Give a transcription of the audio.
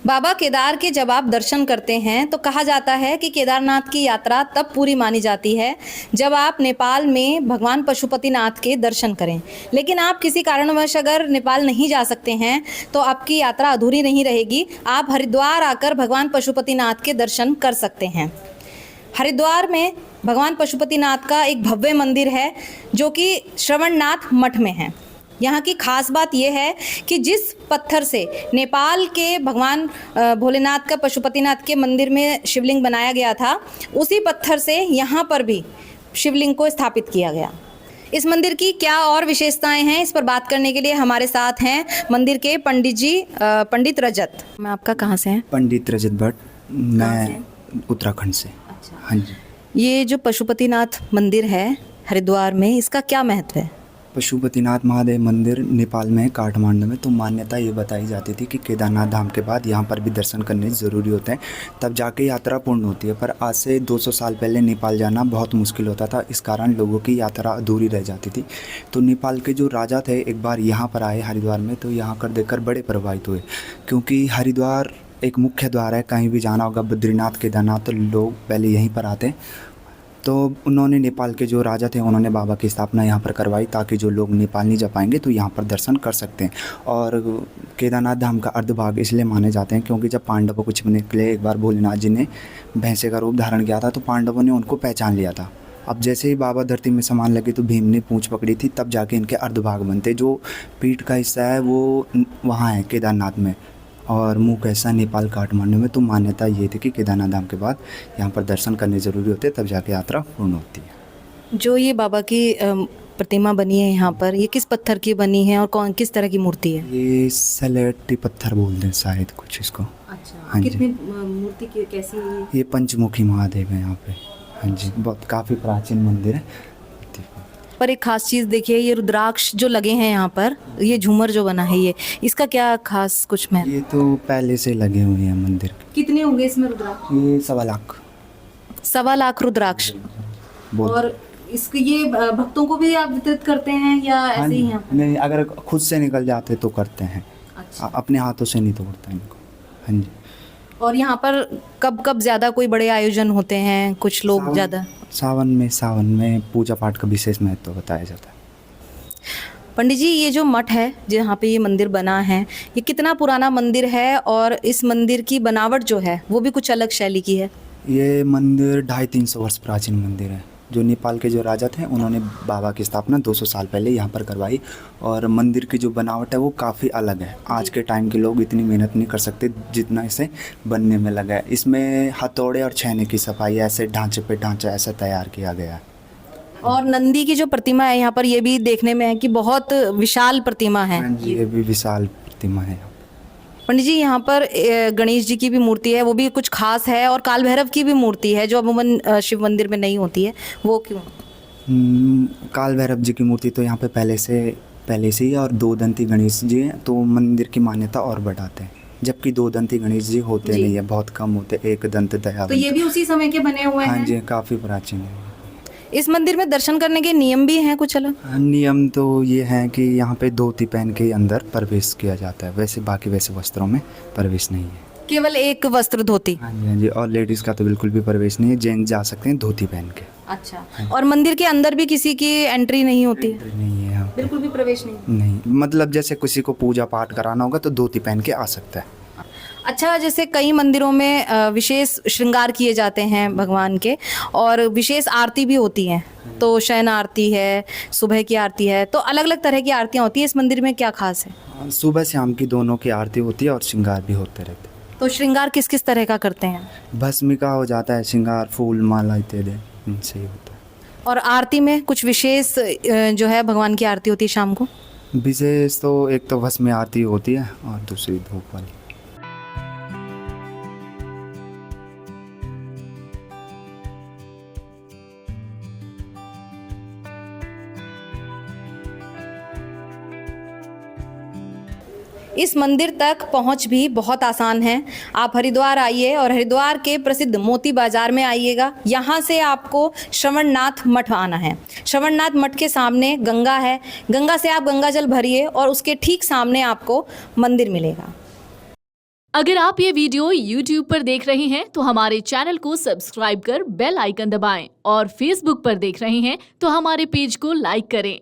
बाबा केदार के जब आप दर्शन करते हैं तो कहा जाता है कि केदारनाथ की यात्रा तब पूरी मानी जाती है जब आप नेपाल में भगवान पशुपतिनाथ के दर्शन करें। लेकिन आप किसी कारणवश अगर नेपाल नहीं जा सकते हैं तो आपकी यात्रा अधूरी नहीं रहेगी। आप हरिद्वार आकर भगवान पशुपतिनाथ के दर्शन कर सकते हैं। हरिद्वार में भगवान पशुपतिनाथ का एक भव्य मंदिर है जो कि श्रवणनाथ मठ में है। यहाँ की खास बात यह है कि जिस पत्थर से नेपाल के भगवान भोलेनाथ का पशुपतिनाथ के मंदिर में शिवलिंग बनाया गया था, उसी पत्थर से यहाँ पर भी शिवलिंग को स्थापित किया गया। इस मंदिर की क्या और विशेषताएं हैं, इस पर बात करने के लिए हमारे साथ हैं मंदिर के पंडित जी, पंडित रजत। मैं आपका कहाँ से हैं? पंडित रजत भट्ट, मैं उत्तराखंड से। अच्छा। हाँ जी। ये जो पशुपतिनाथ मंदिर है हरिद्वार में, इसका क्या महत्व है? पशुपतिनाथ महादेव मंदिर नेपाल में है, काठमांडू में। तो मान्यता ये बताई जाती थी कि केदारनाथ धाम के बाद यहाँ पर भी दर्शन करने ज़रूरी होते हैं, तब जाके यात्रा पूर्ण होती है। पर आज से 200 साल पहले नेपाल जाना बहुत मुश्किल होता था, इस कारण लोगों की यात्रा अधूरी रह जाती थी। तो नेपाल के जो राजा थे एक बार यहाँ पर आए हरिद्वार में, तो यहाँ कर देखकर बड़े प्रभावित हुए, क्योंकि हरिद्वार एक मुख्य द्वार है। कहीं भी जाना होगा बद्रीनाथ केदारनाथ तो लोग पहले यहीं पर आते हैं। तो उन्होंने नेपाल के जो राजा थे उन्होंने बाबा की स्थापना यहाँ पर करवाई, ताकि जो लोग नेपाल नहीं जा पाएंगे तो यहाँ पर दर्शन कर सकते हैं। और केदारनाथ धाम का अर्धभाग इसलिए माने जाते हैं क्योंकि जब पांडवों को छिपने के लिए एक बार भोलेनाथ जी ने भैंसे का रूप धारण किया था, तो पांडवों ने उनको पहचान लिया था। अब जैसे ही बाबा धरती में समान लगे तो भीम ने पूंछ पकड़ी थी, तब जाके इनके अर्धभाग बनते। जो पीठ का हिस्सा है वो वहाँ है केदारनाथ में, और मुँह कैसा नेपाल काठमांडू में। तो मान्यता ये थी कि केदारनाथ धाम के बाद यहाँ पर दर्शन करने ज़रूरी होते हैं, तब जाके यात्रा पूर्ण होती है। जो ये बाबा की प्रतिमा बनी है यहाँ पर, ये किस पत्थर की बनी है और किस तरह की मूर्ति है? ये सलेटी पत्थर बोलते हैं शायद कुछ इसको। अच्छा। हाँ जी। कितनी मूर्ति की कैसी है ये? ये पंचमुखी महादेव है यहाँ पे। हाँ जी, बहुत काफ़ी प्राचीन मंदिर है। पर एक खास चीज़ देखिए, ये रुद्राक्ष जो लगे हैं यहाँ पर, ये झूमर जो बना है, ये इसका क्या खास कुछ महत्व? ये तो पहले से लगे हुए हैं मंदिर के। कितने होंगे इसमें रुद्राक्ष? ये 1.25 लाख। 1.25 लाख रुद्राक्ष। और इसके ये भक्तों को भी आप वितरित करते हैं या हाँ ऐसे ही जी, हैं? नहीं, अगर खुद से निकल जाते तो करते हैं। अच्छा। अपने हाथों से नहीं तोड़ते इनको। हाँ जी। और यहाँ पर कब कब ज़्यादा कोई बड़े आयोजन होते हैं, कुछ लोग ज़्यादा? सावन में पूजा पाठ का विशेष महत्व बताया जाता है। पंडित जी, ये जो मठ है जहाँ पे ये मंदिर बना है, ये कितना पुराना मंदिर है और इस मंदिर की बनावट जो है वो भी कुछ अलग शैली की है? ये मंदिर 250-300 वर्ष प्राचीन मंदिर है। जो नेपाल के जो राजा थे उन्होंने बाबा की स्थापना 200 साल पहले यहाँ पर करवाई, और मंदिर की जो बनावट है वो काफ़ी अलग है। आज के टाइम के लोग इतनी मेहनत नहीं कर सकते जितना इसे बनने में लगा है। इसमें हथौड़े और छेने की सफाई ऐसे ढांचे पे ढांचा ऐसा तैयार किया गया है। और नंदी की जो प्रतिमा है यहाँ पर, ये भी देखने में है कि बहुत विशाल प्रतिमा है। हाँ जी, ये भी विशाल प्रतिमा है। पंडित जी, यहाँ पर गणेश जी की भी मूर्ति है, वो भी कुछ खास है, और काल भैरव की भी मूर्ति है जो अमूमन शिव मंदिर में नहीं होती है, वो क्यों? काल भैरव जी की मूर्ति तो यहाँ पे पहले से ही है, और 2 दंती गणेश जी हैं, तो मंदिर की मान्यता और बढ़ाते हैं। जबकि 2 दंती गणेश जी होते नहीं है, बहुत कम होते, एक दंत दया। तो ये भी उसी समय के बने हुए हैं? हाँ जी, काफ़ी प्राचीन है। इस मंदिर में दर्शन करने के नियम भी हैं कुछ अलग? नियम तो ये है कि यहाँ पे धोती पहन के अंदर प्रवेश किया जाता है, वैसे बाकी वैसे वस्त्रों में प्रवेश नहीं है। केवल एक वस्त्र धोती? हाँ जी, हाँ जी। और लेडीज़ का तो बिल्कुल भी प्रवेश नहीं है, जेंट्स जा सकते हैं धोती पहन के। अच्छा। और मंदिर के अंदर भी किसी की एंट्री नहीं होती है? नहीं है यहाँ पे। बिल्कुल भी प्रवेश नहीं? नहीं, मतलब जैसे किसी को पूजा पाठ कराना होगा तो धोती पहन के आ सकता है। अच्छा, जैसे कई मंदिरों में विशेष श्रृंगार किए जाते हैं भगवान के, और विशेष आरती भी होती है, तो शयन आरती है, सुबह की आरती है, तो अलग अलग तरह की आरतियाँ होती है। इस मंदिर में क्या खास है? सुबह शाम की दोनों की आरती होती है और श्रृंगार भी होते रहते हैं। तो श्रृंगार किस किस तरह का करते हैं? भस्मिका हो जाता है, श्रृंगार फूल माला इत्यादि इनसे ही होता है। और आरती में कुछ विशेष जो है भगवान की आरती होती है शाम को? विशेष तो एक तो भस्म आरती होती है और दूसरी धूप वाली। इस मंदिर तक पहुंच भी बहुत आसान है। आप हरिद्वार आइए और हरिद्वार के प्रसिद्ध मोती बाजार में आइएगा। यहाँ से आपको श्रवणनाथ मठ आना है। श्रवणनाथ मठ के सामने गंगा है, गंगा से आप गंगा जल भरिए और उसके ठीक सामने आपको मंदिर मिलेगा। अगर आप ये वीडियो YouTube पर देख रहे हैं तो हमारे चैनल को सब्सक्राइब कर बेल आइकन दबाएं और Facebook पर देख रहे हैं तो हमारे पेज को लाइक करें।